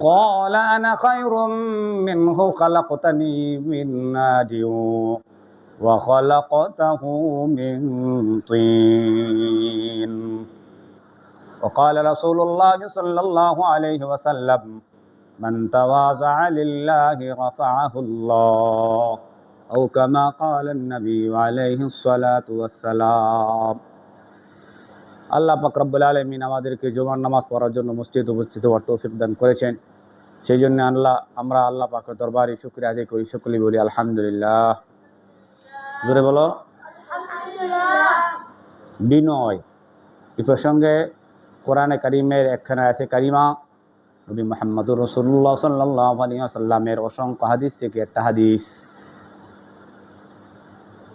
قال أنا خير منه خلقتني من نار وخلقته من طين وقال رسول الله صلى الله عليه وسلم من تواضع لله رفعه الله أو كما قال النبي عليه الصلاة والسلام আল্লাহ পাক রব্বুল আলামিন আমাদেরকে জুমার নামাজ পড়ার জন্য মসজিদে উপস্থিত হওয়ার তৌফিক দান করেছেন। সেই জন্য আমরা আল্লাহ পাকের দরবারে শুকরিয়া আদায় করি, সকলেই বলি আলহামদুলিল্লাহ। জোরে বলো আলহামদুলিল্লাহ। বিনয় এই প্রসঙ্গে কোরআনে কারিমের একখানা আয়াতে কারিমা, নবী মুহাম্মদুর রাসূলুল্লাহ সাল্লাল্লাহু আলাইহি ওয়াসাল্লামের অসংখ্য হাদিস থেকে একটা হাদিস।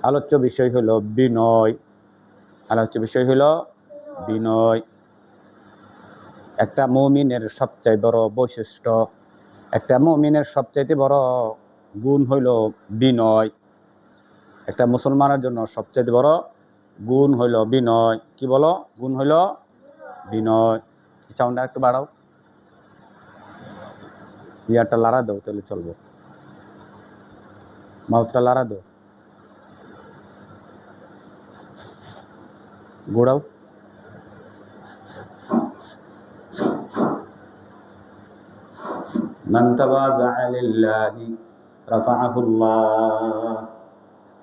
আলোচ্য বিষয় হলো বিনয়। বিনয় একটা মুমিনের সবচেয়ে বড় বৈশিষ্ট্য, একটা মুমিনের সবচেয়ে বড় গুণ হইল বিনয়। একটা মুসলমানের জন্য সবচেয়ে বড় গুণ হইল বিনয়। কি বলো? গুণ হইল বিনয়। সাউন্ডটা একটু বাড়াও, ইয়ারটা লাড়া দাও, তাহলে চলবো। মাউথটা লাড়া দাও, গোড়াও। মান তাওয়াযা লিল্লাহি রাফাআহুল্লাহ।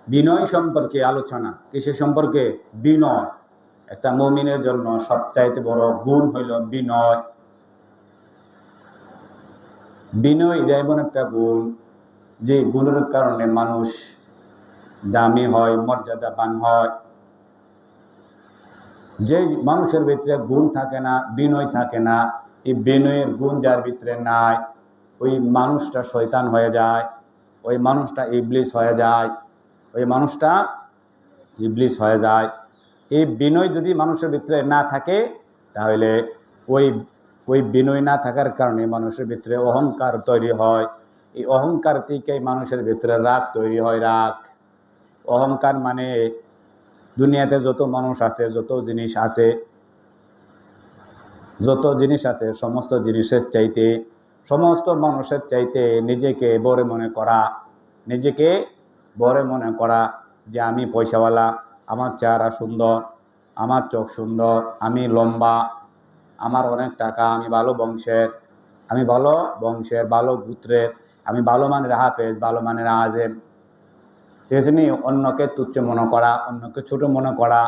বিনয় সম্পর্কে আলোচনা। কিসের সম্পর্কে? বিনয়। একটা মুমিনের জন্য সবচাইতে বড় গুণ হইল বিনয়। বিনয় এমন একটা গুণ যে গুণের কারণে মানুষ দামি হয়, মর্যাদাবান হয়। যে মানুষের ভিতরে গুণ থাকে না, বিনয় থাকে না, এই বিনয়ের গুণ যার ভিতরে নাই, ওই মানুষটা শয়তান হয়ে যায়, ওই মানুষটা ইবলিস হয়ে যায়, ওই মানুষটা ইবলিস হয়ে যায়। এই বিনয় যদি মানুষের ভিতরে না থাকে, তাহলে ওই বিনয় না থাকার কারণে মানুষের ভিতরে অহংকার তৈরি হয়। এই অহংকার থেকে মানুষের ভিতরে রাগ তৈরি হয়। রাগ, অহংকার মানে দুনিয়াতে যত মানুষ আছে, যত জিনিস আছে, সমস্ত জিনিসের চাইতে, সমস্ত মানুষের চাইতে নিজেকে বড় মনে করা যে আমি পয়সাওয়ালা, আমার চেহারা সুন্দর, আমার চোখ সুন্দর, আমি লম্বা, আমার অনেক টাকা, আমি ভালো বংশের, ভালো গোত্রের, আমি ভালো মানের হাফেজ, ভালো মানের আলেম। ঠিক আছে নি? অন্যকে তুচ্ছ মনে করা, অন্যকে ছোট মনে করা,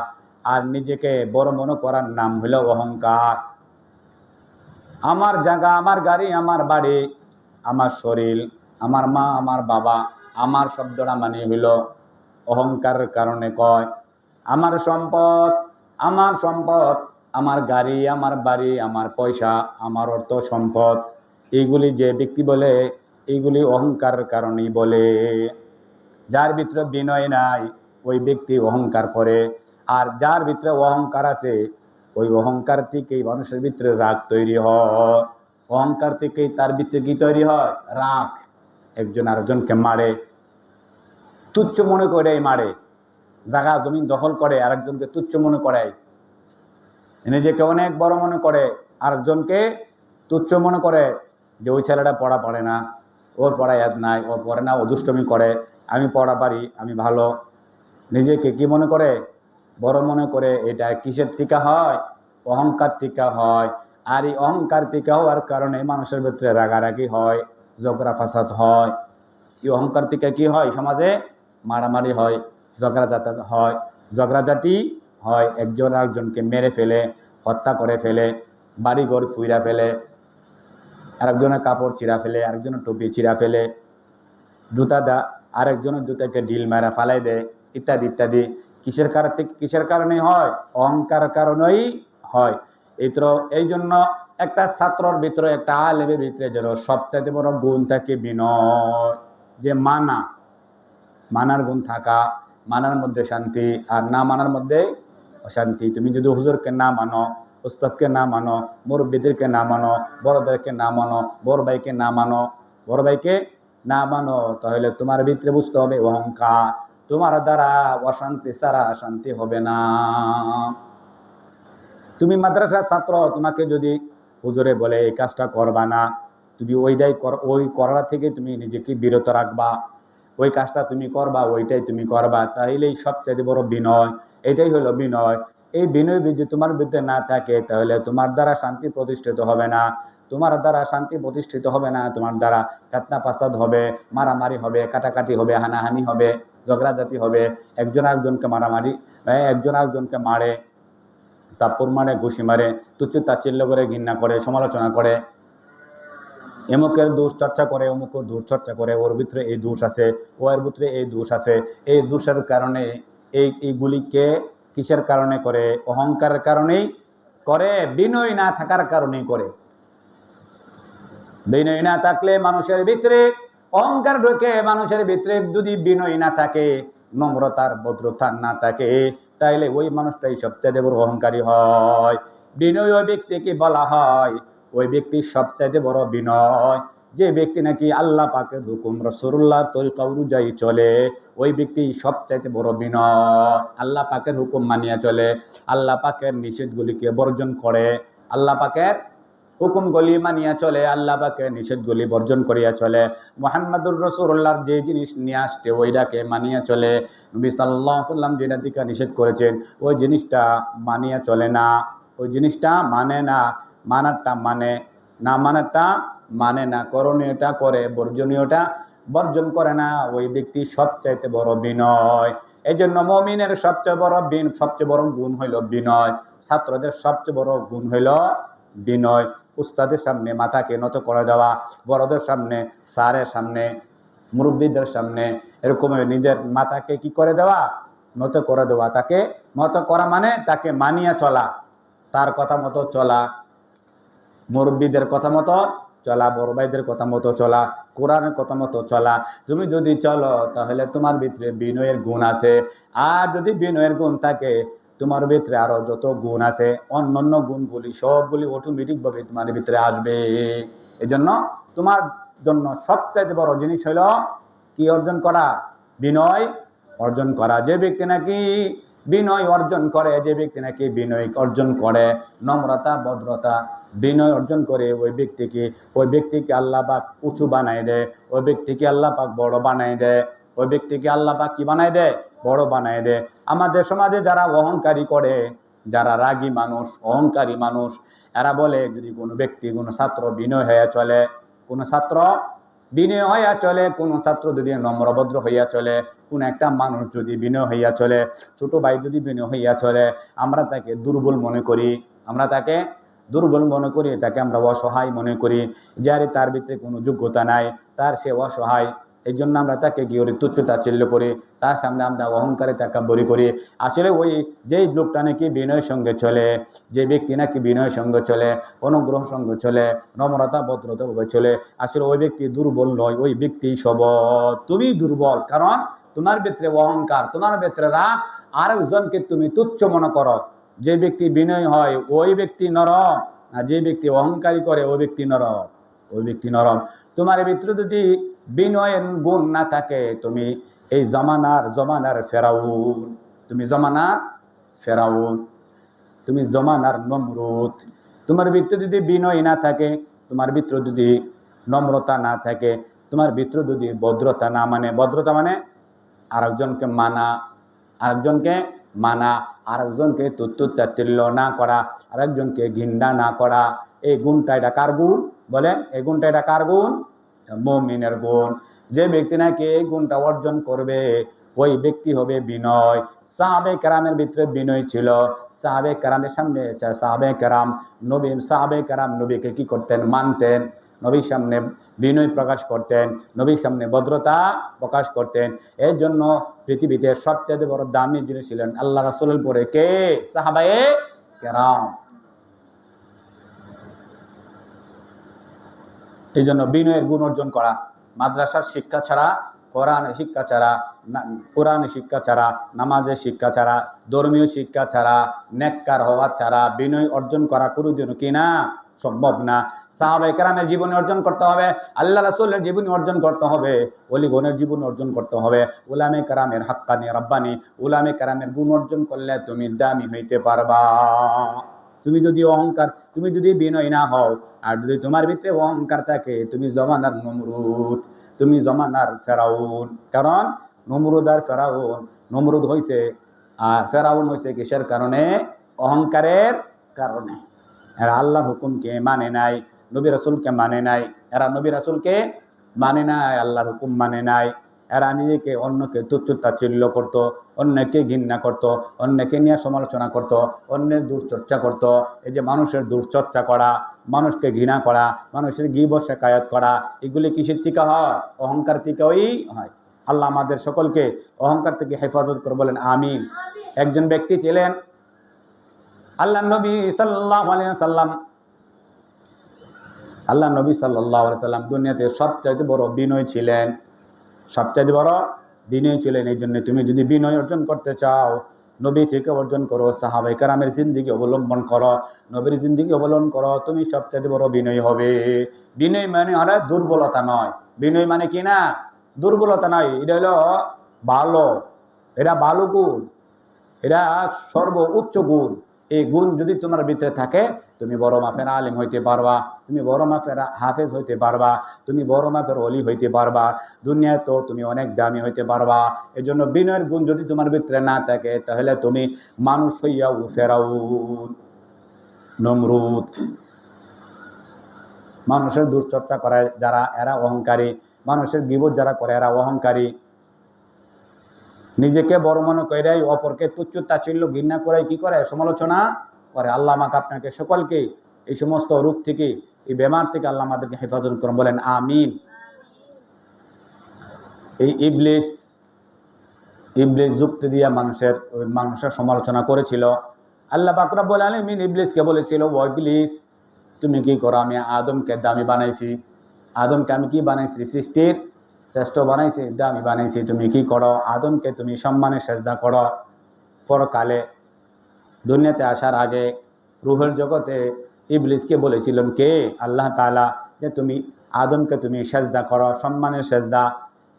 আর নিজেকে বড় মনে করার নাম হইল অহংকার। আমার জায়গা, আমার গাড়ি, আমার বাড়ি, আমার শরীর, আমার মা, আমার বাবা, আমার শব্দটা মানে হইল অহংকারের কারণে কয়। আমার সম্পদ, আমার গাড়ি, আমার বাড়ি, আমার পয়সা, আমার অর্থ সম্পদ, এইগুলি যে ব্যক্তি বলে, এইগুলি অহংকারের কারণেই বলে। যার ভিতরে বিনয় নাই, ওই ব্যক্তি অহংকার করে। আর যার ভিতরে অহংকার আছে, ওই অহংকার থেকেই মানুষের ভিতরে রাগ তৈরি হয়। অহংকার থেকেই তার ভিতরে কি তৈরি হয়? রাগ। একজন আরেকজনকে মারে, তুচ্ছ মনে করে মারে। জায়গা জমিন দখল করে, আরেকজনকে তুচ্ছ মনে করায়। নিজেকে অনেক বড় মনে করে, আরেকজনকে তুচ্ছ মনে করে যে ওই ছেলেটা পড়া পড়ে না, ওর পড়া ইয়াদ নাই, ও পড়ে না, ও দুষ্টমি করে, আমি পড়া পারি, আমি ভালো। নিজেকে কি মনে করে? বড় মনে করে। এটা কিসের থেকে হয়? অহংকার থেকে হয়। আর এই অহংকার থেকে হওয়ার কারণে মানুষের ভিতরে রাগারাগি হয়, ঝগড়া ফাসাদ হয়। এই অহংকার থেকে কি হয়? সমাজে মারামারি হয়, ঝগড়াঝাটি হয়, একজন আরেকজনকে মেরে ফেলে, হত্যা করে ফেলে, বাড়িঘর ফুইরা ফেলে, আরেকজনের কাপড় ছিঁড়া ফেলে, আরেকজনের টুপি ছিঁড়া ফেলে, আরেকজনের জুতাকে ঢিল মারা ফালাই দেয়, ইত্যাদি ইত্যাদি। কিসের কারণে হয়? অহংকার কারণেই হয়। এই জন্য একটা ছাত্রর ভিতরে, একটা আলেমের ভিতরে যেন সবচেয়ে বড় গুণ থাকে বিনয়, যে মানার গুণ থাকা, মানার মধ্যে শান্তি, আর না মানার মধ্যে অশান্তি। তুমি যদি হুজুরকে না মানো, উস্তাদকে না মানো, মুরব্বিদেরকে না মানো, বড়দেরকে না মানো, বড় ভাইকে না মানো, তাহলে তোমার ভিতরে বুঝতে হবে অহংকার। তোমার দ্বারা অশান্তি ছাড়া শান্তি হবে না। তুমি মাদ্রাসার ছাত্র, তোমাকে যদি হুজুরে বলে এই কাজটা করবা না, তুমি ওইটাই ওই করার থেকে তুমি নিজেকে বিরত রাখবা, ওই কাজটা তুমি করবা, ওইটাই তুমি করবা, তাইলেই সবচেয়ে বড় বিনয়। এটাই হলো বিনয়। এই বিনয় যদি তোমার ভিতরে না থাকে তাহলে তোমার দ্বারা শান্তি প্রতিষ্ঠিত হবে না, তোমার দ্বারা শান্তি প্রতিষ্ঠিত হবে না, তোমার দ্বারা ফিতনা ফাসাদ হবে, মারামারি হবে, কাটাকাটি হবে, হানাহানি হবে, ঝগড়াঝাটি হবে, একজন আরেকজনকে মারামারি, একজন আরেকজনকে মারে, তারপর মারে, ঘুষি মারে, তুচ্ছ তাচ্ছিল্য করে, ঘৃণা করে, সমালোচনা করে, এমুকের দোষ চর্চা করে, অমুকের দোষ চর্চা করে, ওর ভিতরে এই দোষ আছে, ওর ভিতরে এই দোষ আছে। এই দোষের কারণে এইগুলিকে কিসের কারণে করে? অহংকারের কারণেই করে, বিনয় না থাকার কারণেই করে। বিনয় না থাকলে মানুষের ভিতরে অহংকার ঢোকে, মানুষের ভিতরে যদি বিনয় না থাকে, নম্রতার ভদ্রতা না থাকে, তাইলে ওই মানুষটাই সবচেয়ে বড় অহংকারী হয়। বিনয় ওই ব্যক্তিকে বলা হয়, ওই ব্যক্তির সবচেয়ে বড় বিনয় যে ব্যক্তি নাকি আল্লাহ পাকের হুকুম রাসূলুল্লাহর তরিকা অনুযায়ী চলে, ওই ব্যক্তি সবচেয়ে বড় বিনয়। আল্লাহ পাকের হুকুম মানিয়া চলে, আল্লাহ পাকের নিষেধগুলিকে বর্জন করে, আল্লাহ পাকের হুকুমগুলি মানিয়া চলে, আল্লাহ পাকের নিষেধগুলি বর্জন করিয়া চলে, মুহাম্মদুর রাসূলুল্লাহর যে জিনিস নিয়ে আসছে ওইটাকে মানিয়া চলে। নবী সাল্লাল্লাহু আলাইহি ওয়াসাল্লাম যেটা থেকে নিষেধ করেছেন ওই জিনিসটা মানিয়া চলে না, ওই জিনিসটা মানে না, মানারটা মানে না, মানারটা মানে না, করণীয়টা করে, বর্জনীয়টা বর্জন করে না, ওই ব্যক্তি সবচাইতে বড় বিনয়। এই জন্য মুমিনের সবচেয়ে বড় গুণ হইল বিনয়, ছাত্রদের সবচেয়ে বড় গুণ হইল বিনয়। উস্তাদের সামনে মাথাকে নত করে দেওয়া, বড়দের সামনে, স্যারের সামনে, মুরব্বীদের সামনে এরকম নিজের মাথাকে কি করে দেওয়া? নত করে দেওয়া। তাকে নত করা মানে তাকে মানিয়া চলা, তার কথা মতো চলা, মুরব্বীদের কথা মতো চলা, বড় ভাইদের কথা মতো চলা, কোরআনের কথা মতো চলা। তুমি যদি চলো তাহলে তোমার ভিতরে বিনয়ের গুণ আছে। আর যদি বিনয়ের গুণ থাকে, তোমার ভিতরে আরো যত গুণ আছে, অন্যান্য গুণগুলি সবগুলি অটোমেটিক ভাবে তোমার ভিতরে আসবে। এই জন্য তোমার জন্য সবচেয়ে বড় জিনিস হলো কি অর্জন করা? বিনয় অর্জন করা। যে ব্যক্তি নাকি বিনয় অর্জন করে, যে ব্যক্তি নাকি বিনয় অর্জন করে, নম্রতা, ভদ্রতা, বিনয় অর্জন করে, ওই ব্যক্তিকে আল্লাহ পাক উঁচু বানায় দেয়, ওই ব্যক্তিকে আল্লাহ পাক বড় বানায় দেয়, ওই ব্যক্তিকে আল্লাহ পাক কি বানায় দেয়? বড় বানায় দেয়। আমাদের সমাজে যারা অহংকারী করে, যারা রাগী মানুষ, অহংকারী মানুষ, এরা বলে যদি কোনো ব্যক্তি, কোনো ছাত্র বিনয় হয়ে চলে, কোনো ছাত্র বিনয় হইয়া চলে, কোনো ছাত্র যদি নম্রভদ্র হইয়া চলে, কোন একটা মানুষ যদি বিনয় হইয়া চলে, ছোট ভাই যদি বিনয় হইয়া চলে, আমরা তাকে দুর্বল মনে করি, আমরা তাকে দুর্বল মনে করি, তাকে আমরা অসহায় মনে করি, যারে তার ভিতরে কোনো যোগ্যতা নাই, তার সে অসহায়, এই জন্য আমরা তাকে গিয়ে তুচ্ছ তাচ্ছিল্য করি, তার সামনে আমরা অহংকারে তাকাব্বুরি করি। আসলে ওই যেই লোকটা নাকি বিনয়ের সঙ্গে চলে, যে ব্যক্তি নাকি বিনয়ের সঙ্গে চলে, অনুগ্রহ সঙ্গে চলে, নম্রতা ভদ্রতা ভাবে চলে, আসলে ওই ব্যক্তি দুর্বল নয়, ওই ব্যক্তি সবল। তুমি দুর্বল, কারণ তোমার ভিতরে অহংকার, তোমার ভিতরে রাগ, আরেকজনকে তুমি তুচ্ছ মনে করো। যে ব্যক্তি বিনয় হয় ওই ব্যক্তি নরম, আর যে ব্যক্তি অহংকারী করে ওই ব্যক্তি নরম, ওই ব্যক্তি নরম। তোমার ভিতরে যদি বিনয়ের গুণ না থাকে, তুমি এই জমানার ফেরাউন, তুমি জমানার ফেরাউন, তুমি জমানার নমরুদ। তোমার ভিতরে যদি বিনয় না থাকে, তোমার ভিতরে যদি নম্রতা না থাকে, তোমার ভিতরে যদি ভদ্রতা না, মানে ভদ্রতা মানে আরেকজনকে মানা, আরেকজনকে মানা, আরেকজনকে তুচ্ছ তাচ্ছিল্য না করা, আরেকজনকে ঘৃণা না করা, এই গুণটা এটা কার গুণ? বলেন, এই গুণটা এটা কার গুণ? মুমিনের গুণ। যে ব্যক্তি নাকি এই গুণটা অর্জন করবে, ওই ব্যক্তি হবে বিনয়। সাহাবে কেরামের ভিতরে বিনয় ছিল। সাহাবে কেরামের সামনে, সাহাবে কেরাম নবীকে কি করতেন? মানতেন। নবীর সামনে বিনয় প্রকাশ করতেন, নবীর সামনে ভদ্রতা প্রকাশ করতেন। এর জন্য পৃথিবীতে সবচেয়ে বড় দামি যিনি ছিলেন আল্লাহ রাসূলের পরে কে? সাহাবায়ে কেরাম। এই জন্য বিনয়ের গুণ অর্জন করা, মাদ্রাসার শিক্ষা ছাড়া, কোরআনের শিক্ষা ছাড়া, কোরআনের শিক্ষা ছাড়া, নামাজের শিক্ষা ছাড়া, ধর্মীয় শিক্ষা ছাড়া, নেককার হওয়া ছাড়া বিনয় অর্জন করা কোনোদিনও কিনা সম্ভব না। সাহাবায়ে কেরামের জীবনী অর্জন করতে হবে, আল্লাহ রাসূলের জীবনী অর্জন করতে হবে, ওলিগণের জীবনী অর্জন করতে হবে, উলামে কেরামের হাক্কানি রাব্বানি উলামে কেরামের গুণ অর্জন করলে তুমি দামি হইতে পারবা। তুমি যদি বিনয় না হও, আর যদি তোমার ভিতরে অহংকার থাকে, তুমি জমানার নমরুদ, তুমি জমানার ফেরাউন। কারণ নমরুদ হইছে আর ফেরাউন হইছে কিসের কারণে? অহংকারের কারণে। এরা আল্লাহর হুকুমকে মানে নাই, নবী রাসূলকে মানে নাই। এরা নবী রাসূলকে মানে নাই, আল্লাহর হুকুম মানে নাই। এরা নিজেকে অন্যকে তুচ্ছ তাচ্ছিল্য করত, অন্যকে ঘৃণা করত, অন্যকে নিয়ে সমালোচনা করত, অন্যের দুশ্চর্চা করত। এই যে মানুষের দুশ্চর্চা করা, মানুষকে ঘৃণা করা, মানুষের গীবত শিকায়ত করা, এগুলি কিসের থেকে হয়? অহংকার থেকেই হয়। আল্লাহ আমাদের সকলকে অহংকার থেকে হেফাজত করে, বলেন আমিন। একজন ব্যক্তি ছিলেন আল্লাহ নবী সাল্লাল্লাহু আলাইহি সাল্লাম দুনিয়াতে সবচাইতে বড় বিনয় ছিলেন, সবচাইতে বড় বিনয় ছিলেন। এই জন্য তুমি যদি বিনয় অর্জন করতে চাও, নবী থেকে অর্জন করো, সাহাবায়ে কেরামের জিন্দেগি অবলম্বন করো, নবীর জিন্দেগি অবলম্বন করো, তুমি সবচাইতে বড় বিনয় হবে। বিনয় মানে হলো দুর্বলতা নয়। বিনয় মানে কি না? দুর্বলতা নয়। এটা হলো ভালো, এটা ভালো গুণ, এটা সর্ব উচ্চ গুণ। এই গুণ যদি তোমার ভিতরে থাকে, তুমি বড় মাপের আলেম হইতে পারবা, তুমি বড় মাপের হাফেজ হইতে পারবা, তুমি বড় মাপের ওলি হইতে পারবা, দুনিয়ায় তো তুমি অনেক দামি হইতে পারবা। এই জন্য বিনয়ের গুণ যদি তোমার ভিতরে না থাকে, তাহলে তুমি মানুষ হইয়াও ফেরাউন, নমরুদ। মানুষের দুশ্চর্চা করে যারা, এরা অহংকারী। মানুষের গীবত যারা করে, এরা অহংকারী। নিজেকে বড় মনে করে, অপরকে তুচ্ছ তাচ্ছিল্য ঘৃণা করে, কি করে? সমালোচনা করে। আল্লাহ আমাকে আপনাকে সকলকে এই সমস্ত রূপ থেকে, এই বেমার থেকে আল্লাহ আমাদেরকে হেফাজত করুন, বলেন আমিন। এই ইবলিস যুক্তি দিয়ে মানুষের সমালোচনা করেছিল। আল্লাহ পাক রব্বুল আলামিন ইবলিসকে বলেছিল, ও ইবলিস, তুমি কি করো? আমি আদমকে দামি বানাইছি, আদমকে আমি কি বানাইছি? সৃষ্টির শ্রেষ্ঠ বানাইছি, দামি বানাইছি। তুমি কি করো? আদমকে তুমি সম্মানের সেজদা করো। পরকালে দুনিয়াতে আসার আগে রুহের জগতে ইবলিসকে বলেছিলেন কে? আল্লাহ তাআলা, যে তুমি আদমকে তুমি সেজদা করো, সম্মানের সেজদা।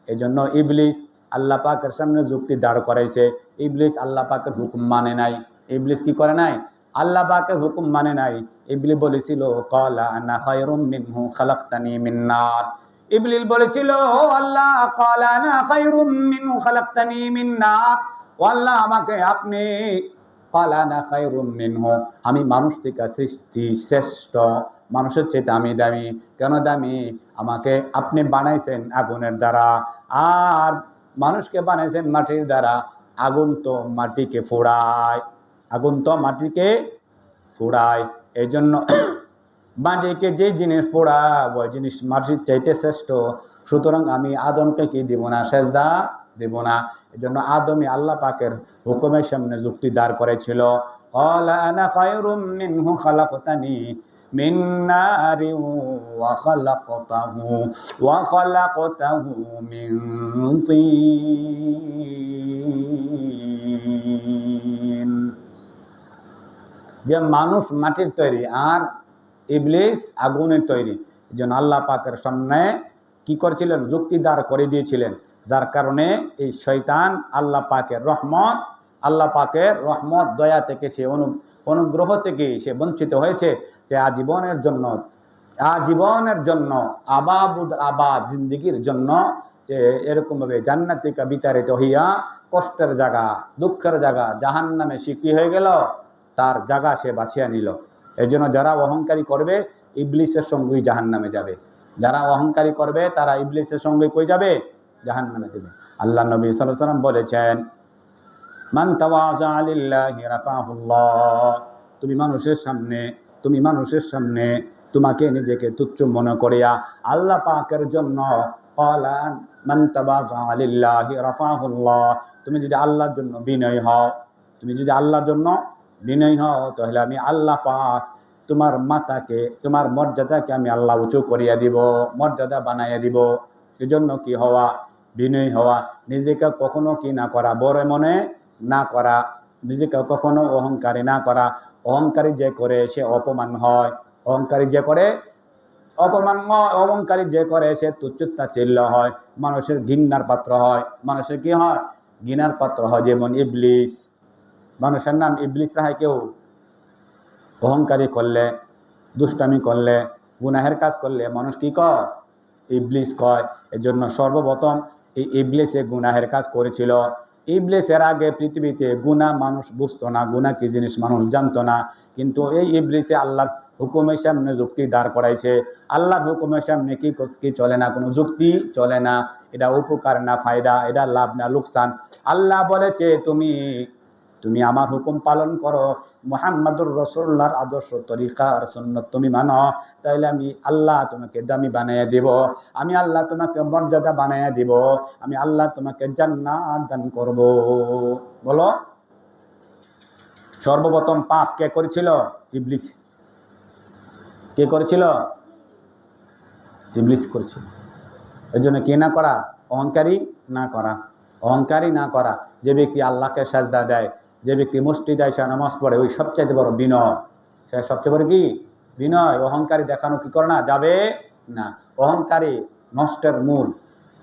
এই জন্য ইবলিস আল্লাহ পাকের সামনে যুক্তি দাঁড় করাইছে। ইবলিস আল্লাহ পাকের হুকুম মানে নাই। ইবলিস কি করে নাই? আল্লাহ পাকের হুকুম মানে নাই। ইবলিস বলেছিল, ক্বালা আনা খায়রুম মিনহু খালাকতানি মিন নার। ইবলিস বলেছিল, ও আল্লাহ, ক্বালা আনা খায়রুম মিনহু খালাকতানি মিন নার, ও আল্লাহ, আমাকে আপনি, ক্বালা আনা খায়রুম মিনহু, আমি মানুষ থেকে সৃষ্টি শ্রেষ্ঠ, মানুষের চেয়ে আমি দামি। কেন দামি? আমাকে আপনি বানাইছেন আগুনের দ্বারা, আর মানুষকে বানাইছেন মাটির দ্বারা। আগুন তো মাটিকে ফোড়ায়, আগুন তো মাটিকে ফোড়ায়। এই জন্য মাটিকে যে জিনিস পোড়ায়, ওই জিনিস মাটির চাইতে শ্রেষ্ঠ। সুতরাং আমি আদমকে কি দিব না? সেজদা দেব না। এই জন্য আদমই আল্লাহ পাকের হুকুমের সামনে যুক্তি দাঁড় করেছিল। ক্বালা আনা খায়রুম মিনহু খালাকতানি মিন নারিন ওয়া খালাকতাহু মিন তিন। যে মানুষ মাটির তৈরি আর ইবলিস আগুনের তৈরি। এই জন্য আল্লাহ পাকের সামনে কি করেছিলেন? যুক্তি দাঁড় করে দিয়েছিলেন। যার কারণে এই শয়তান আল্লাহ পাকের রহমত দয়া থেকে, সে অনুগ্রহ থেকে সে বঞ্চিত হয়েছে। যে আজীবনের জন্য আবাদ জিন্দেগির জন্য যে এরকমভাবে জান্নাত থেকে বিতাড়িত হইয়া কষ্টের জায়গা, দুঃখের জায়গা জাহান্নামে সে কি হয়ে গেল? তার জায়গা সে বাছিয়া নিল। এই জন্য যারা অহংকারী করবে, ইবলিসের সঙ্গেই জাহান্নামে যাবে। যারা অহংকারী করবে, তারা ইবলিসের সঙ্গে কই যাবে? জাহান্নামে যাবে। আল্লাহ নবী সাল্লাল্লাহু আলাইহি ওয়াসাল্লাম বলেছেন, মান তাওয়াযা লিল্লাহি রাফাহুল্লাহ। তুমি মানুষের সামনে তোমাকে নিজেকে তুচ্ছ মনে করিয়া আল্লাহ পাকের জন্য, ক্বালা মান তাওয়াযা লিল্লাহি রাফাহুল্লাহ, তুমি যদি আল্লাহর জন্য বিনয়ী হও, তাহলে আমি আল্লাহ পাক তোমার মাথাকে, তোমার মর্যাদাকে আমি আল্লাহ উঁচু করিয়া দিব, মর্যাদা বানাইয়া দিব। এজন্য কি হওয়া? বিনয়ী হওয়া। নিজেকে কখনো কি না করা? বড় মনে না করা। নিজেকে কখনো অহংকারী না করা। অহংকারী যে করে সে অপমান হয়। অহংকারী যে করে সে তুচ্ছ-তাচ্ছিল্য হয়, মানুষের ঘৃণার পাত্র হয়। মানুষের কি হয়? ঘৃণার পাত্র হয়। যেমন ইবলিস, মানুষের নাম ইবলিস রাখে কেউ? অহংকারী করলে, দুষ্টামি করলে, গুনাহের কাজ করলে মানুষ কি কয়? ইবলিস কয়। এজন্য সর্বপ্রথম এই ইবলিসে গুনাহের কাজ করেছিল। ইবলিসের আগে পৃথিবীতে গুনাহ মানুষ বুঝতো না, গুনাহ কি জিনিস মানুষ জানতো না। কিন্তু এই ইবলিসে আল্লাহর হুকুমের সামনে যুক্তি দাঁড় করাইছে। আল্লাহর হুকুমের সামনে কি চলে না? কোনো যুক্তি চলে না। এটা উপকার না ফায়দা, এটা লাভ না লোকসান। আল্লাহ বলেছে তুমি তুমি আমার হুকুম পালন করো, মুহাম্মাদুর রাসূলুল্লাহর আদর্শ তরিকা আর সুন্নাত তুমি মানো, তাহলে আমি আল্লাহ তোমাকে দামি বানাইয়া দিব, আমি আল্লাহ তোমাকে মর্যাদা বানাইয়া দিব, আমি আল্লাহ তোমাকে জান্নাত দান করব। বলো, সর্বপ্রথম পাপ কে করেছিল? ইবলিস। কে করেছিল? ইবলিস করেছিল। এই জন্য কি না করা? অহংকারী না করা। অহংকারী না করা। যে ব্যক্তি আল্লাহকে সাজদা দেয়, যে ব্যক্তি মসজিদে এসে নামাজ পড়ে, ওই সবচেয়ে বড় বিনয়। সে সবচেয়ে বড় কি? বিনয়। অহংকারী দেখানো কি করে না? যাবে না। অহংকারী নষ্টের মূল,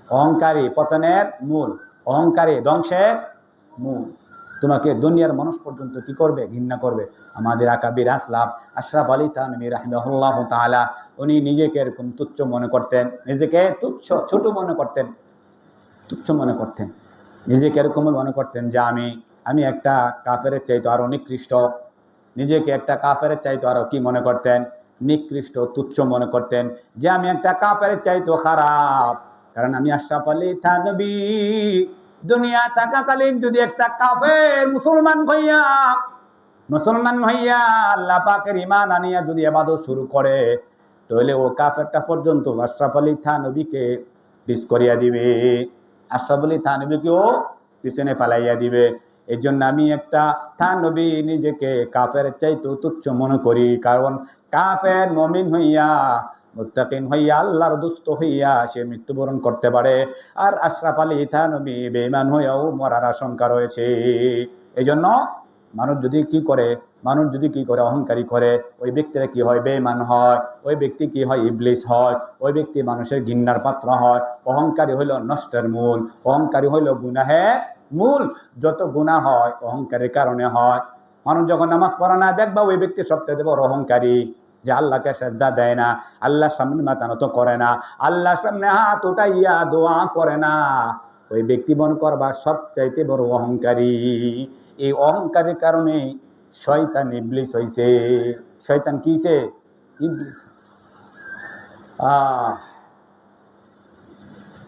অহংকারী পতনের মূল, অহংকারী ধ্বংসের মূল। তোমাকে দুনিয়ার মানুষ পর্যন্ত কি করবে? ঘৃণা করবে। আমাদের আকাবির আসলাফ আশরাফ আলী থানভী রাহিমাহুল্লাহ তাআলা, উনি নিজেকে এরকম তুচ্ছ মনে করতেন, নিজেকে তুচ্ছ ছোট মনে করতেন, তুচ্ছ মনে করতেন, নিজেকে এরকম মনে করতেন যে আমি একটা কাফেরের চাইতে আরো নিকৃষ্ট। নিজেকে একটা কাফেরের চাইতে আরো কি মনে করতেন? নিকৃষ্ট, তুচ্ছ মনে করতেন, যে আমি একটা কাফেরের চাইতে খারাপ। কারণ আমি আশরাফ আলী থানভী দুনিয়া থাকাকালীন যদি একটা কাফের মুসলমান হইয়া আল্লাহ পাকের ঈমান আনিয়া যদি ইবাদত শুরু করে, তাহলে ও কাফেরটা পর্যন্ত আশরাফ আলী থানভীকে পিছ করিয়া দিবে, আশরাফ আলী থানভীকেও পিছনে ফেলাইয়া দিবে। এই জন্য আমি একটা থানভী নিজেকে কাফের চাইতে তুচ্ছ মনে করি। কারণ কাফের মুমিন হইয়া, মুত্তাকিন হইয়া, আল্লাহর দুষ্ট হইয়া সে মৃত্যুবরণ করতে পারে, আর আশরাফ আলী থানভী বেঈমান হইয়াও মরার আশঙ্কা রয়েছে। এই জন্য মানুষ যদি কি করে? অহংকারী করে, ওই ব্যক্তিরা কি হয়? বেঈমান হয়। ওই ব্যক্তি কি হয়? ইবলিস হয়। ওই ব্যক্তি মানুষের ঘৃণার পাত্র হয়। অহংকারী হইল নষ্টের মূল, অহংকারী হইল গুনাহের মূল। যত গুনাহ হয় অহংকারের কারণে হয়। মানুষ যখন নামাজ পড়ে না, দেখবা ওই ব্যক্তি সবচেয়ে বড় অহংকারী, যে আল্লাহকে সেজদা দেয় না, আল্লাহর সামনে মাথা নত করে না, আল্লাহর সামনে হাত উঠাইয়া দোয়া করে না, ওই ব্যক্তি মনে করবা সবচাইতে বড় অহংকারী। এই অহংকারের কারণে শয়তান ইবলিস হইছে। শয়তান কি হইছে? ইবলিস।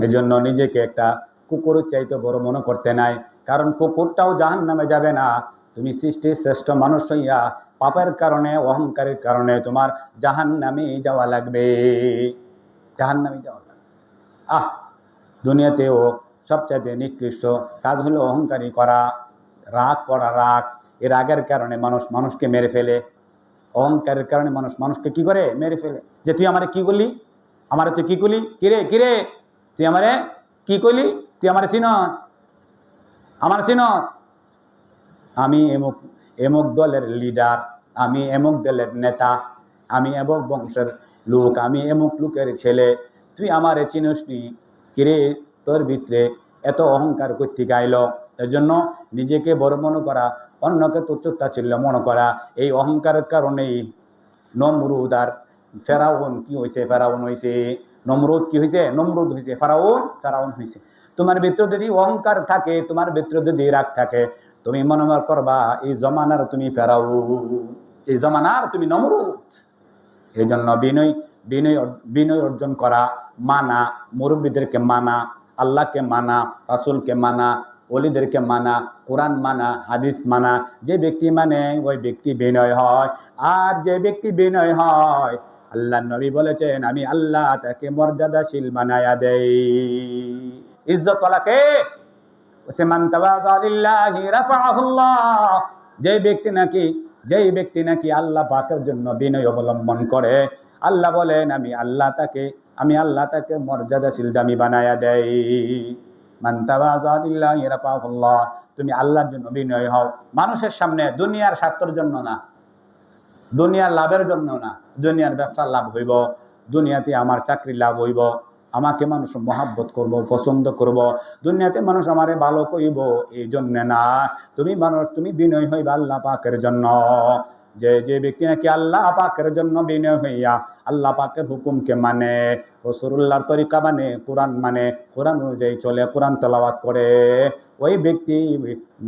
এই জন্য নিজেকে একটা কুকুরের চাইতে বড় মনে করতে নাই। কারণ কুকুরটাও জাহান্নামে যাবে না। তুমি সৃষ্টির শ্রেষ্ঠ মানুষ হইয়া পাপের কারণে, অহংকারের কারণে তোমার জাহান্নামে যাওয়া লাগবে, জাহান্নামে যাওয়া লাগবে। দুনিয়াতেও সবচাইতে নিকৃষ্ট কাজ হলো অহংকারী করা, রাগ করা। রাগ, এই রাগের কারণে মানুষকে মেরে ফেলে। অহংকারের কারণে মানুষকে কি করে? মেরে ফেলে। যে তুই আমারে কি করলি, আমারে তুই কি করলি, কিরে তুই আমারে কি করলি, তুই আমারে চিনস, আমার চিনস, আমি এমুক দলের লিডার, আমি এমুক দলের নেতা, আমি এমুক বংশের লোক, আমি এমুক লোকের ছেলে, তুই আমারে চিনস নি, কিরে তোর ভিতরে এত অহংকার করতে গাইল। এর জন্য নিজেকে বড় মনে করা, অন্যকে তুচ্ছ-তাচ্ছিল্য মনে করা, এই অহংকারের কারণেই নমরুদ আর ফেরাউন কি হয়েছে? ফেরাউন হয়েছে। নমরুদ কি হয়েছে? নমরুদ হয়েছে। ফেরাউন হয়েছে। তোমার ভিতরে যদি অহংকার থাকে, তোমার ভিতরে যদি রাগ থাকে, তুমি মনে করবা এই জমানার তুমি ফেরাউন, এই জমানার তুমি নমরুদ। এই জন্য বিনয় অর্জন করা, মানা, মুরব্বীদেরকে মানা, আল্লাহকে মানা, রাসূলকে মানা, ওলিদেরকে মানা, কোরআন মানা, হাদিস মানা। যে ব্যক্তি মানে ওই ব্যক্তি বিনয় হয়। আর যে ব্যক্তি বিনয় হয়, আল্লাহ নবী বলেছেন আমি আল্লাহ তাকে মর্যাদাশীল বানায়া দেই। ইজ্জত ওয়ালাকে মান তাওয়াযা লিল্লাহি রাফাআহুল্লাহ। যেই ব্যক্তি নাকি আল্লাহ পাকের জন্য বিনয় অবলম্বন করে, আল্লাহ বলেন আমি আল্লাহ তাকে মর্যাদাশীল দামি বানায়া দেই। মান তাওয়াযা লিল্লাহি রাফাআহুল্লাহ। তুমি আল্লাহর জন্য বিনয় হও, মানুষের সামনে, দুনিয়ার স্বার্থের জন্য না, দুনিয়ার লাভের জন্য না। দুনিয়ার ব্যবসার লাভ হইব, দুনিয়াতে আমার চাকরি লাভ হইব, আমাকে মানুষ মহাব্বত করব, পছন্দ করব, দুনিয়াতে মানুষ আমারে ভালো কইব, এই জন্য না। তুমি বিনয় হইবা আল্লাহ পাকের জন্য। যে যে ব্যক্তি নাকি আল্লাহ পাকের জন্য বিনয় হইয়া আল্লাহ পাকের হুকুমকে মানে, রাসূলুল্লাহর তরিকা মানে, কোরআন অনুযায়ী চলে, কোরআন তেলাওয়াত করে, ওই ব্যক্তি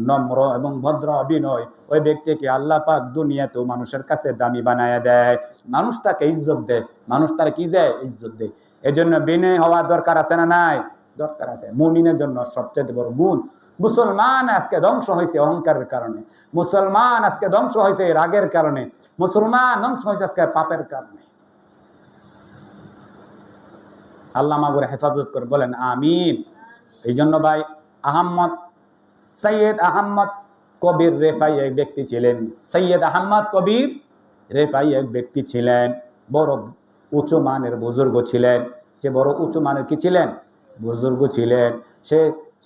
নম্র এবং ভদ্র বিনয়, ওই ব্যক্তিকে আল্লাহ পাক দুনিয়াতেও মানুষের কাছে দামি বানায়া দেয়, মানুষ তাকে ইজ্জত দেয়, মানুষ তার কি দেয়? ইজ্জত দেয়। এজন্য বিনয় হওয়া দরকার আছে না নাই? দরকার আছে। মুমিনের জন্য সবচেয়ে বড় গুণ। মুসলমান আজকে ধ্বংস হয়েছে অহংকারের কারণে, মুসলমান আজকে ধ্বংস হয়েছে রাগের কারণে, মুসলমান ধ্বংস হয়েছে আজকে পাপের কারণে। আল্লাহ মাগুর হেফাজত করে বলেন আমিন। এই জন্য ভাই সৈয়দ আহমদ কবির রেফাই এক ব্যক্তি ছিলেন। সৈয়দ আহমদ কবির রেফাই এক ব্যক্তি ছিলেন, বড় উঁচু মানের বুজুর্গ ছিলেন। সে বড় উঁচু মানের কি ছিলেন? বুজুর্গ ছিলেন।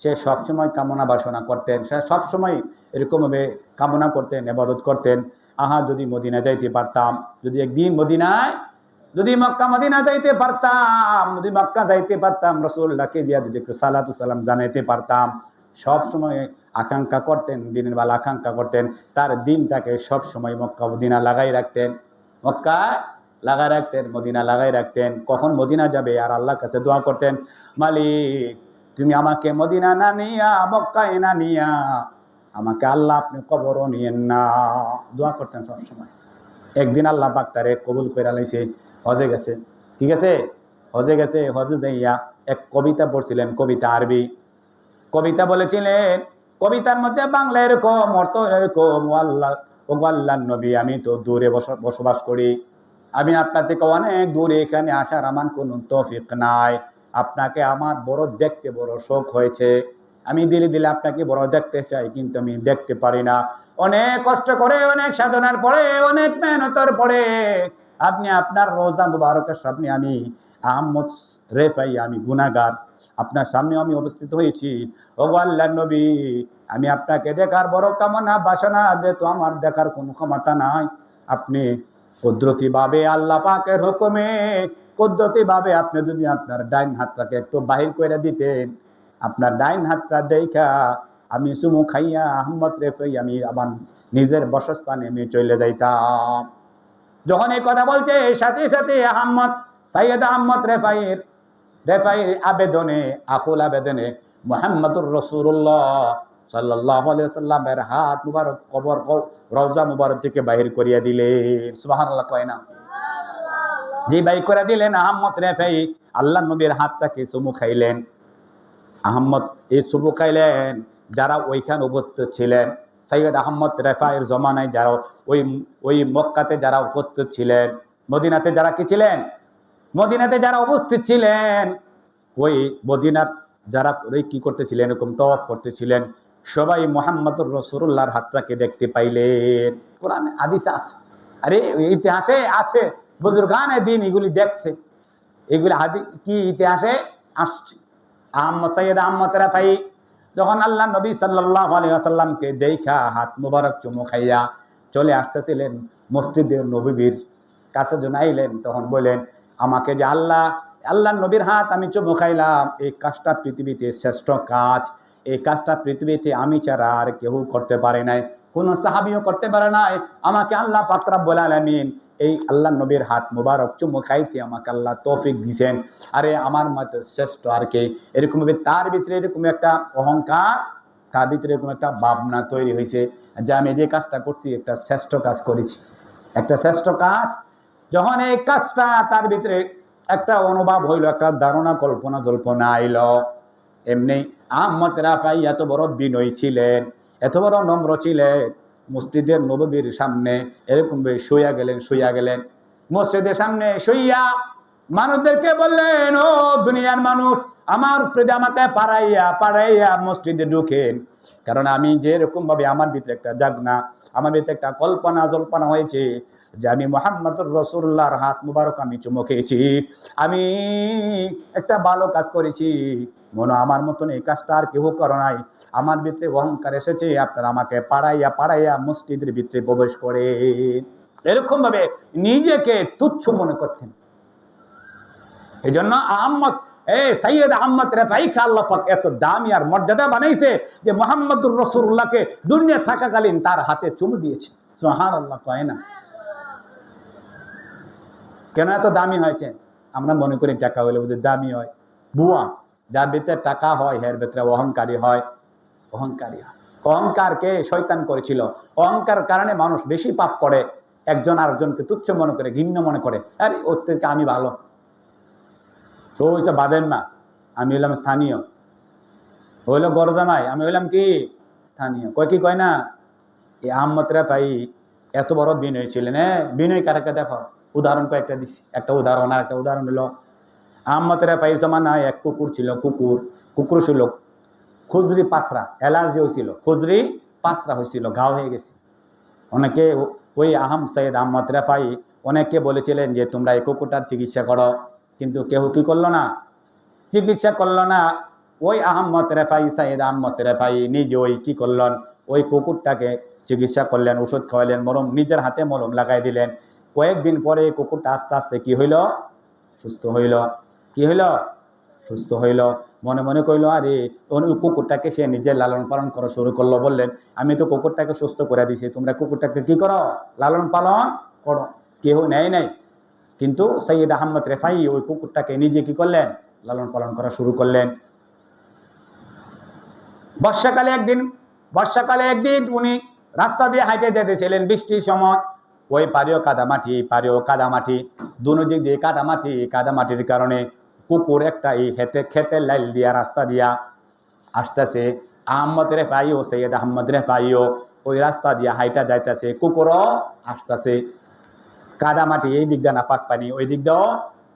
সে সবসময় কামনা বাসনা করতেন, সে সবসময় এরকমভাবে কামনা করতেন, ইবাদত করতেন, আহা যদি মদিনা যাইতে পারতাম, যদি একদিন মদিনায়, যদি মক্কা মদিনা যাইতে পারতাম, যদি মক্কা যাইতে পারতাম, রাসূলুল্লাহকে দিয়া যদি একটু সালাতু সালাম জানাইতে পারতাম। সব সময় আকাঙ্ক্ষা করতেন, দিনের বেলা আকাঙ্ক্ষা করতেন, তার দিনটাকে সব সময় মক্কা মদিনা লাগাই রাখতেন, মক্কা লাগাই রাখতেন, মদিনা লাগাই রাখতেন। কখন মদিনা যাবে আর আল্লাহর কাছে দোয়া করতেন, মালিক তুমি আমাকে মদিনা না নিয়া, মক্কায় না নিয়া, আমাকে আল্লাহ আপনি কবরও নিয়েন না, দোয়া করতেন সব সময়। একদিন আল্লাহ পাক তারে কবুল করে লাইছে, হজে গেছে, ঠিক আছে, হজে গেছে। হজে যাইয়া এক কবিতা পড়ছিলেন, কবিতা আরবি কবিতা বলেছিলেন। কবিতার মধ্যে বাংলা এরকম, অর্থ এরকম, ও আল্লাহ নবী আমি তো দূরে বসবাস করি, আমি আপনার থেকে অনেক দূরে, এখানে আসার আমার কোনো তৌফিক নাই, আপনাকে আমার বড় দেখতে বড় শখ হয়েছে, আমি দিলে দিলে আপনাকে বড় দেখতে চাই, কিন্তু আমি দেখতে পারি না। অনেক কষ্ট করে, অনেক সাধনার পরে, অনেক মেহনতের পরে আপনি আপনার রোজা মুবারকের সামনে আমি আহমদ রেফাই, আমি গুনাহগার, আপনার সামনে আমি অবস্থিত হয়েছি। ও আল্লাহর নবী আমি আপনাকে দেখার বড় কামনা বাসনা, তো আমার দেখার কোনো ক্ষমতা নাই, আপনি কুদরতি ভাবে আল্লাহ পাকের হুকুমে, কুদরতি ভাবে আপনি যদি আপনার ডাইন হাতটাকে একটু বাহির করে দিতেন, আপনার ডাইন হাতটা দেখা আমি চুমু খাইয়া আহমদ রেফাই আমি আমার নিজের বসস্থানে আমি চলে যাইতাম। যখন এই কথা বলছে, সাথে সাথে সৈয়দ আহমদ রেফাইয়ের আবেদনে, আকুল আবেদনে মুহাম্মদুর রাসূলুল্লাহ সাল্লাল্লাহু আলাইহি ওয়াসাল্লামের হাত মুবারক কবর রওজা মুবারক থেকে বাহির করিয়া দিলেন। সুবহানাল্লাহ কয় না? যে বাহির করে দিলেন, আহমদ রেফাই আল্লাহ নবীর হাতটাকে চুমু খাইলেন। আহমদ এই চুমু খাইলেন, যারা ওইখানে উপস্থিত ছিলেন, সৈয়দ আহমদ রেফাইয়ের জমানায় যারা ওই মক্কাতে যারা উপস্থিত ছিলেন, মদিনাতে যারা কি ছিলেন, মদিনাতে যারা উপস্থিত ছিলেন, ওই মদিনার যারা কি করতেছিলেন, এরকম তওয়াফ করতেছিলেন, সবাই মুহাম্মদুর রাসূলুল্লাহর হাতটাকে দেখতে পাইলেন। কোরআনে হাদিসে আছে, আরে ইতিহাসে আছে, বুজুর্গানে দিন এগুলি দেখছে, এগুলি কি ইতিহাসে আসছে। সৈয়দ আহমদ রেফাই যখন আল্লাহ নবী সাল্লাল্লাহু আলাইহি ওয়াসাল্লামকে দেখা হাত মুবারক চুমু খাইয়া চলে আসতেছিলেন মসজিদে নববীর কাছে, যখন আইলেন তখন বললেন, আমাকে যে আল্লাহ নবীর হাত আমি চুমু খাইলাম, এই কাজটা পৃথিবীতে শ্রেষ্ঠ কাজ, এই কাজটা পৃথিবীতে আমি ছাড়া আর কেউ করতে পারে নাই, কোনো সাহাবীও করতে পারে নাই, আমাকে আল্লাহ পাক রব্বুল আলামিন এই আল্লাহ নবীর হাত মুবারক চুমু খাইতে আমাকে আল্লাহ তৌফিক দিয়েছেন, আরে আমার মতে শ্রেষ্ঠ আর কে। এরকম ভাবে তার ভিতরে এরকম একটা অহংকার, তার ভিতরে এরকম একটা ভাবনা তৈরি হয়েছে যে আমি যে কাজটা করছি একটা শ্রেষ্ঠ কাজ করেছি, একটা শ্রেষ্ঠ কাজ। যখন এই কাজটা তার ভিতরে একটা অনুভব হইল, একটা ধারণা কল্পনা জল্পনা আইল, এমনি আহমদ রেফাই এত বড় বিনয়ী ছিলেন, এত বড় নম্র ছিলেন, মসজিদের নববীর সামনে এরকম শুইয়া গেলেন, মসজিদের সামনে শুইয়া মানুষদেরকে বললেন, ও দুনিয়ার মানুষ, আমার প্রতি আমাকে পাড়াইয়া মসজিদে ঢুকেন, কারণ আমি যে এরকম ভাবে আমার ভিতরে একটা জাগনা, আমার ভিতরে একটা কল্পনা জল্পনা হয়েছে যে আমি মুহাম্মদুর রাসূলুল্লাহর হাত মুবারক আমি চুমু খেয়েছি, আমি একটা ভালো কাজ করেছি, মনে আমার মতন এই কাজটা আর কেউ করে নাই, আমার ভিতরে অহংকার এসেছে, আপনারা আমাকে পাড়াইয়া মসজিদের ভিতরে প্রবেশ করে, এরকম ভাবে নিজেকে তুচ্ছ মনে করতেন। এই জন্য সৈয়দ আহমদ রেফাইকে আল্লাহ পাক এত দামি আর মর্যাদা বানাইছে যে মুহাম্মদুর রাসূলুল্লাহকে দুনিয়া থাকাকালীন তার হাতে চুমু দিয়েছে। সুবহানাল্লাহ কয় না। কেন এত দামি হয়েছে? আমরা মনে করি টাকা হলে বোধহয় দামি হয়। বুয়া, যার ভিতরে টাকা হয় এর ভিতরে অহংকারী হয়। অহংকারী হয়। অহংকারকে শয়তান করেছিল। অহংকার কারণে মানুষ বেশি পাপ করে, একজন আরেকজনকে তুচ্ছ মনে করে, ঘৃণ্য মনে করে, আরে ওর থেকে আমি ভালো, তো ওইটা বাদেন না, আমি হইলাম স্থানীয়, হইলো গরজামাই, আমি হইলাম কি স্থানীয়। কয় কি কয় না, এই আহমদ রেফাই এত বড় বিনয় ছিলেন। বিনয় কারাকে দেখো, উদাহরণ কয়েকটা দিচ্ছি। একটা উদাহরণ, আর একটা উদাহরণ হলো আহমদ রেফাই জমানায় এক কুকুর ছিল। কুকুর ছিল খুজরি পাসরা, অ্যালার্জি হয়েছিল, খুজরি পাসরা হয়েছিল, ঘাও হয়ে গেছে। অনেকে ওই সৈয়দ আহমদ রেফাই অনেকে বলেছিলেন যে তোমরা এই কুকুরটার চিকিৎসা করো, কিন্তু কেউ কি করলো না, চিকিৎসা করলো না। ওই সৈয়দ আহমদ রেফাই নিজে ওই কি করলেন, ওই কুকুরটাকে চিকিৎসা করলেন, ওষুধ খাওয়ালেন, মলম নিজের হাতে মলম লাগাই দিলেন। কয়েকদিন পরে কুকুরটা আস্তে আস্তে কি হইল, সুস্থ হইল। কি হইল, সুস্থ হইল। মনে মনে কইল, আরে ওই কুকুরটাকে সে নিজে লালন পালন করা শুরু করলো। বললেন, আমি তো কুকুরটাকে সুস্থ করে দিছি, তোমরা কুকুরটাকে কি করো, লালন পালন করো। কেউ নেয় নাই, কিন্তু সৈয়দ আহমদ রেফাই ওই কুকুরটাকে নিজে কি করলেন, লালন পালন করা শুরু করলেন। বর্ষাকালে একদিন উনি রাস্তা দিয়ে হাঁটে যেতেছিলেন, বৃষ্টির সময়। ওই পাড়েও কাদামাটি, এই পাড়েও কাদামাটি, দুনো দিক দিয়ে কাদামাটির কারণে কুকুর একটা এই খেতের লাইল দিয়া রাস্তা দিয়া আসতেছে। আহমদ রেফাইও, সৈয়দ আহমদ রেফাইও ওই রাস্তা দিয়া হাইটা যাইতেছে, কুকুরও আসতেছে। কাদামাটি, এই দিক দিয়ে নাপাক পানি, ওই দিক দিয়েও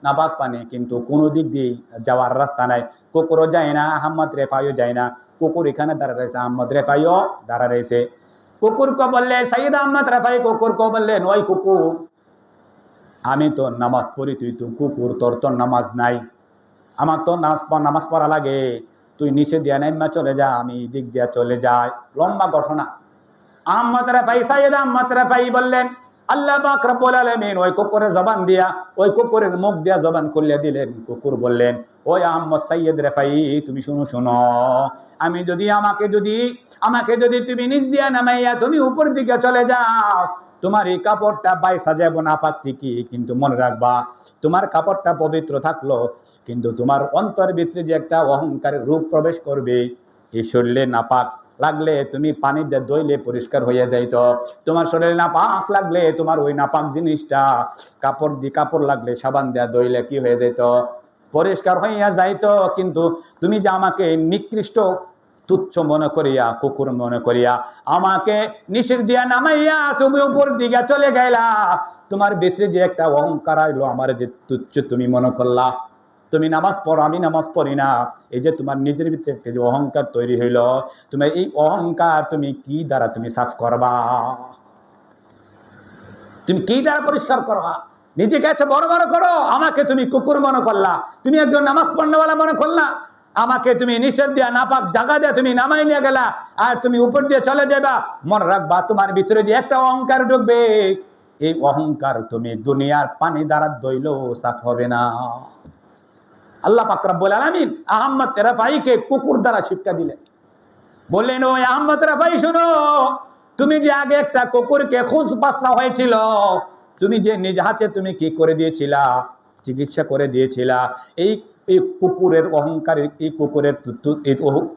নাপাক পানি, কিন্তু কোনো দিক দিয়ে যাওয়ার রাস্তা নাই। কুকুরও যায় না, আহমদ রেফাইও যায় না। কুকুর এখানে দাঁড়া রয়েছে, আহমদ রেফাইও দাঁড়া রয়েছে। কুকুরকে বললেন, সৈয়দ আহমদ রেফাই কুকুরকে বললেন, ওই কুকুর, আমি তো নামাজ পড়ি, তুই তো কুকুর, তোর তো নামাজ নাই, আমার তো নামাজ পড়া লাগে, তুই নিচে দিয়া নেমা চলে যা, আমি দিক দিয়া চলে যাই। লম্বা ঘটনা। আহমদ রেফাই, সৈয়দ আহমদ রেফাই বললেন, আল্লাহ পাক রব্বুল আলামিন ওই কুকুরের জবান দিয়া, ওই কুকুরের মুখ দিয়া জবান খুলে দিলেন। কুকুর বললেন, ওই আহমদ সৈয়দ রেফাই, তুমি শুনো, আমাকে যদি তুমি নিচ দিয়া নামাইয়া তুমি উপর দিকে চলে যাও, তোমার এই কাপড়টা বাইসা যাব নাপাক ঠিকই, কিন্তু মনে রাখবা, তোমার কাপড়টা পবিত্র থাকলো, কিন্তু তোমার অন্তর ভিতরে যে একটা অহংকারের রূপ প্রবেশ করবে, এই শরীরে নাপাক লাগলে তুমি পানি দিয়ে ধুইলে পরিষ্কার হয়ে যাইত। তোমার শরীরে নাপাক লাগলে তোমার ওই নাপাক জিনিসটা কাপড় লাগলে সাবান দেয়া ধুইলে কি হয়ে যাইত, পরিষ্কার হইয়া যাইত। কিন্তু তুমি যে আমাকে নিকৃষ্ট তুচ্ছ মনে করিয়া, কুকুর মনে করিয়া আমাকে নিচের দিয়া নামাইয়া তুমি উপর দিকে চলে গেলা, তোমার ভিতরে যে একটা অহংকার আইলো, আমার যে তুচ্ছ তুমি মনে করলা, তুমি নামাজ পড়ো, আমি নামাজ পড়ি না, এই যে তোমার নিজের ভিতরে একটা যে অহংকার তৈরি হইল, তুমি এই অহংকার তুমি কি দ্বারা তুমি সাফ করবা, তুমি কি দ্বারা পরিষ্কার করবা? নিজেকে এত বড় বড় করো, আমাকে তুমি কুকুর মনে করলা, তুমি একজন নামাজ পড়নেওয়ালা মনে করলা, আমাকে তুমি নিষেধ দিয়া নাপাক জায়গা দিয়ে তুমি নামাই নিয়ে গেলা, আর তুমি উপর দিয়ে চলে যাবা। মনে রাখবা, তোমার ভিতরে যে একটা অহংকার ঢুকবে, এই অহংকার তুমি দুনিয়ার পানি দ্বারা ধুইলেও সাফ হবে না। আল্লাহ পাক রব্বুল আলামিন আহমদ রেফাইকে কুকুর দ্বারা শিক্ষা দিলেন। বললেন, ওই আহমদ রেফাই শুনো, তুমি যে আগে একটা কুকুরকে খুঁজ পাসরা হয়েছিল, তুমি যে নিজ হাতে তুমি কি করে দিয়েছিলা, চিকিৎসা করে দিয়েছিলা। এই কুকুরের অহংকারের, এই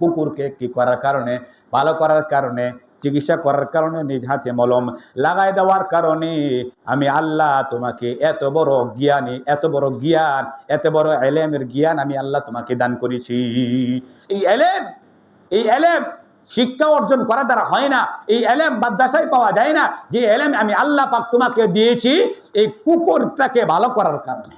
কুকুরকে কি করার কারণে, ভালো করার কারণে, চিকিৎসা করার কারণে, নিজ হাতে মলম লাগাই দেওয়ার কারণে আমি আল্লাহ তোমাকে এত বড় জ্ঞানী, এত বড় জ্ঞান, এত বড় এলেমের জ্ঞান আমি আল্লাহ তোমাকে দান করেছি। এই এলেম শিক্ষা অর্জন করা দ্বারা হয় না, এই এলেম মাদ্রাসায় পাওয়া যায় না। যে এলেম আমি আল্লাহ পাক তোমাকে দিয়েছি, এই কুকুরটাকে ভালো করার কারণে,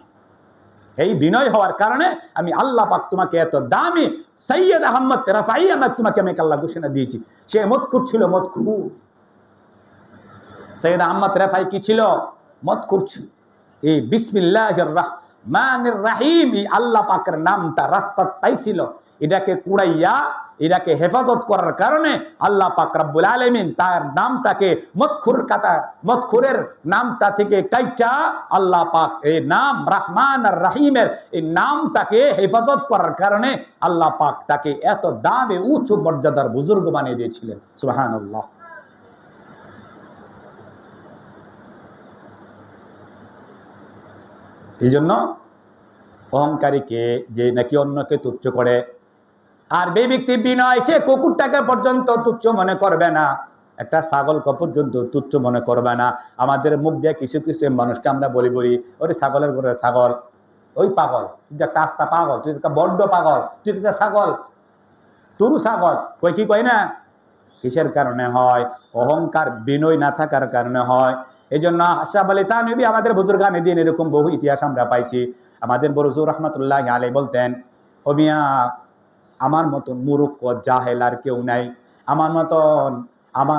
এই বিনয় হওয়ার কারণে আমি আল্লাহ পাক তোমাকে এত দামি সৈয়দ আহমদ রেফাই তোমাকে আমি আল্লাহ ঘোষণা দিয়েছি। সে মদখুর ছিল, মদখুর। সৈয়দ আহমদ রেফাই কি ছিল? মদখুর ছিল। এই বিসমিল্লাহির রহমানির রহিম, এই আল্লাহ পাকের নামটা রাস্তা পাইছিল, এটাকে কুড়াইয়া, এটাকে হেফাজত করার কারণে আল্লাহ পাক রব্বুল আলামিন তার নামটাকে মদখুরের নামটা থেকে কাইটা আল্লাহ পাক এই নাম রহমান আর রহিমের এই নামটাকে হেফাজত করার কারণে আল্লাহ পাক তাকে এত দামে উচ্চ মর্যাদার বুজুর্গ বানিয়ে দিয়েছিলেন। সুবহানাল্লাহ। এই জন্য অহংকারীকে যে নাকি অন্যকে তুচ্ছ করে, আর যে ব্যক্তি বিনয়, সে কুকুরটাকে পর্যন্ত তুচ্ছ মনে করবে না, একটা ছাগলকে পর্যন্ত তুচ্ছ মনে করবে না। আমাদের মুখ দিয়ে কিছু কিছু মানুষকে আমরা বলি ওরে ছাগলের ঘরে ছাগল, ওই পাগল, তুই একটা আস্তা পাগল, তুই একটা বড্ড পাগল, তুই একটা ছাগল, তুরু ছাগল, কই কি কই না? কিসের কারণে হয়? অহংকার, বিনয় না থাকার কারণে হয়। এই জন্য আশরাফ আলী থানভী, আমাদের বুজুর্গানে দিন, এরকম বহু ইতিহাস আমরা পাইছি। আমাদের বড় হুজুর রহমাতুল্লাহি আলাইহি বলতেন, ও মিয়া, আমার মতন মূর্খ জাহেল আর কেউ নাই, আমার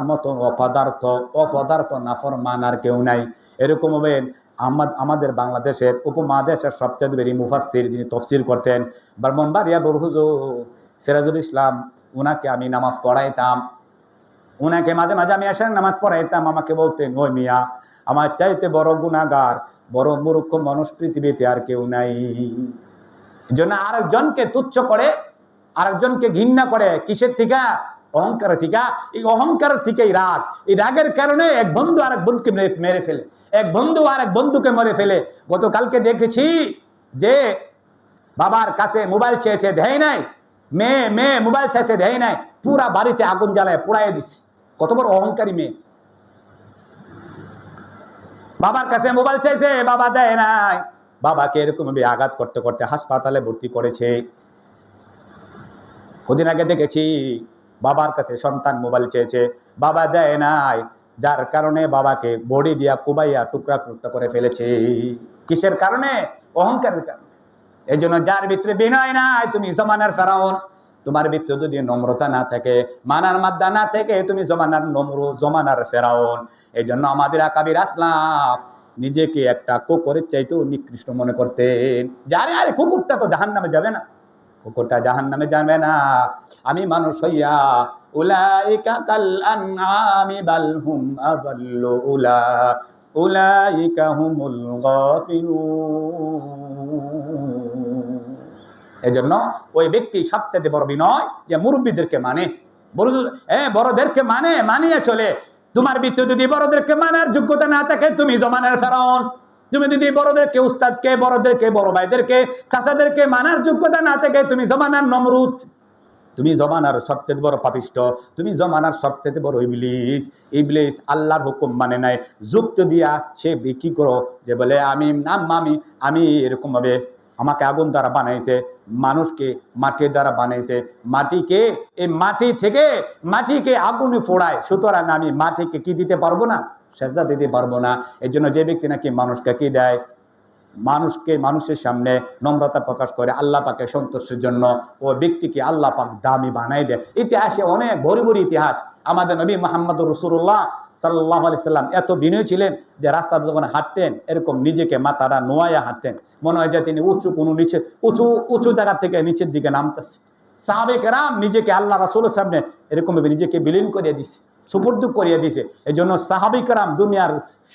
মতন অপদার্থ নাফরমান আর কেউ নাই। এরকম হবে আমাদের বাংলাদেশের উপমহাদেশের সবচেয়ে বেশি মুফাসসির, যিনি তফসির করতেন, ব্রাহ্মণবাড়িয়া বড় হুজুর সিরাজুল ইসলাম, উনাকে আমি নামাজ পড়াইতাম। উনাকে মাঝে মাঝে আমি এসে নামাজ পড়াইতাম, আমাকে বলতেন, ওই মিয়া, আমার চাইতে বড় গুনাহগার, বড় মূর্খ মানুষ পৃথিবীতে আর কেউ নাই। এই জন্য আরেকজনকে তুচ্ছ করে, আরেকজনকে ঘৃণা করে, কিসের থেকে? অহংকার থেকে। এই অহংকার থেকেই রাগ, এই রাগের কারণে এক বন্ধু আরেক বন্ধুকে মেরে ফেলে, এক বন্ধু আরেক বন্ধুকে মেরে ফেলে। গতকালকে দেখেছি যে বাবার কাছে মোবাইল চেয়েছে, দেয় নাই, মেয়ে মোবাইল চেয়েছে, দেয় নাই, পুরা বাড়িতে আগুন জ্বালায় পুড়াই দিছে। কত বড় অহংকারী মেয়ে! বাবার কাছে মোবাইল চাইছে, বাবা দেয় নাই, বাবাকে এরকম আঘাত করতে করতে হাসপাতালে ভর্তি করেছে। কদিন আগে দেখেছি বাবার কাছে সন্তান মোবাইল চেয়েছে, বাবা দেয় নাই, যার কারণে বাবাকে বডি দিয়া কুবাইয়া টুকরা টুকরা করে ফেলেছে। কিসের কারণে? অহংকারের কারণে। এই জন্য যার ভিতরে বিনয় নাই, তুমি জমানার ফেরাউন। তোমার ভিতরে যদি নম্রতা না থাকে, মানার মাদ্দা না থাকে, তুমি জমানার ফেরাউন। এই জন্য আমাদের আকাবির আসলাফ নিজেকে একটা কুকুরের চাইতেও নিকৃষ্ট মনে করতেন। যারে আরে কুকুরটা তো জাহান্নামে যাবে না, কুকুরটা জাহান্নামে যাবে না, আমি মানুষ হইয়া উলাইকা কাল আনআমি বাল হুম আযাল্লু উলাইকা হুমুল গাফিলুন। এজন্য ওই ব্যক্তি সবচেয়ে বড় বিনয়, যে মুরব্বীদেরকে মানে, বড়দেরকে মানিয়ে চলে। তোমার ভিতরে যদি বড়দেরকে মানার যোগ্যতা না থাকে, তুমি জমানার ফেরাউন। তুমি যদি বড়দেরকে, উস্তাদকে, বড়দেরকে, বড় ভাইদেরকে, চাচাদেরকে মানার যোগ্যতা না থাকে, তুমি জমানার নমরুদ, তুমি জমানার সবচেয়ে বড় পাপিষ্ট, তুমি জমানার সবচেয়ে বড় ইবলিস। আল্লাহর হুকুম মানে নাই, যুক্ত দিয়া সে কি করো, যে বলে আমি এরকম ভাবে, আমাকে আগুন দ্বারা বানাইছে, মানুষকে মাটির দ্বারা বানাইছে, মাটিকে আগুনে পোড়ায়, সুতরাং আমি মাটিকে কি দিতে পারবো না? সেজদা দিতে পারবো না। এই জন্য যে ব্যক্তি নাকি মানুষকে কি দেয়, মানুষের সামনে নম্রতা প্রকাশ করে আল্লাহ পাকের সন্তোষের জন্য, ও ব্যক্তিকে আল্লাহ পাক দামি বানাই দেয়। ইতিহাসে অনেক ভরি ইতিহাস। আমাদের নবী মুহাম্মদুর রাসূলুল্লাহ সাল্লাল্লাহু আলাইহি সাল্লাম এত বিনয়ী ছিলেন যে রাস্তাতে যখন হাঁটতেন, এরকম নিজেকে মাথাটা নোয়াইয়া হাঁটতেন, মনে হয় যে তিনি উঁচু জায়গা থেকে নিচের দিকে নামতেছে। সাহাবে কেরাম নিজেকে আল্লাহ রাসূলের সামনে এরকম নিজেকে বিলীন করিয়ে দিছে, সুপুর্দ করিয়ে দিছে। এই জন্য সাহাবী কেরাম দুনিয়ার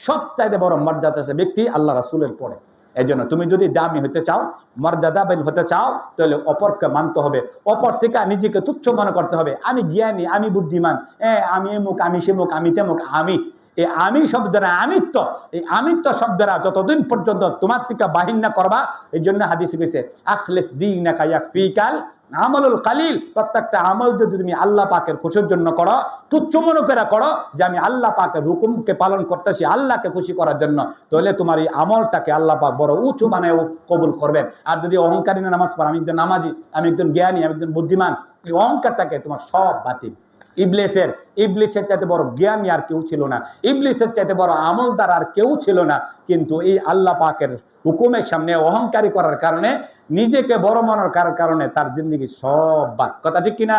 সবচাইতে বড় মর্যাদা ব্যক্তি আল্লাহ রাসূলের পরে। এই জন্য তুমি যদি দামি হতে চাও, মর্যাদাবান হতে চাও, তাহলে অপরকে মানতে হবে, অপর থেকে নিজেকে তুচ্ছ মনে করতে হবে। আমি জ্ঞানী, আমি বুদ্ধিমান, আমি এমুক, আমি সেমুক, আমি তেমুক। আমি শব্দরা আমিত্ব শব্দরা যতদিন পর্যন্ত তোমার থেকে বাহির না করবা, এই জন্য হাদিসে গেছে, আখলিস দীনাকা ইয়াকফিকাল আমলুল কালিল। প্রত্যেকটা আমল যদি তুমি আল্লাহ পাকের খুশির জন্য করো, তুচ্ছ মনে করে করো যে আমি আল্লাহ পাকের হুকুমকে পালন করতেছি আল্লাহকে খুশি করার জন্য, তাহলে তোমার এই আমলটাকে আল্লাহ পাক বড় উঁচু বানায় কবুল করবেন। আর যদি অহংকারী নামাজ পড়ো, আমি একজন নামাজি, আমি একজন জ্ঞানী, আমি একজন বুদ্ধিমান, এই অহংকারটাকে তোমার সব বাতিল। ইবলিসের চাইতে বড় জ্ঞানী আর কেউ ছিল না, ইবলিসের চাইতে বড় আমলদার আর কেউ ছিল না। কিন্তু এই আল্লাহ পাকের হুকুমের সামনে অহংকারী করার কারণে, নিজেকে বড় মনের কারণে তার জিন্দেগি সব বাদ। কথা ঠিক কিনা?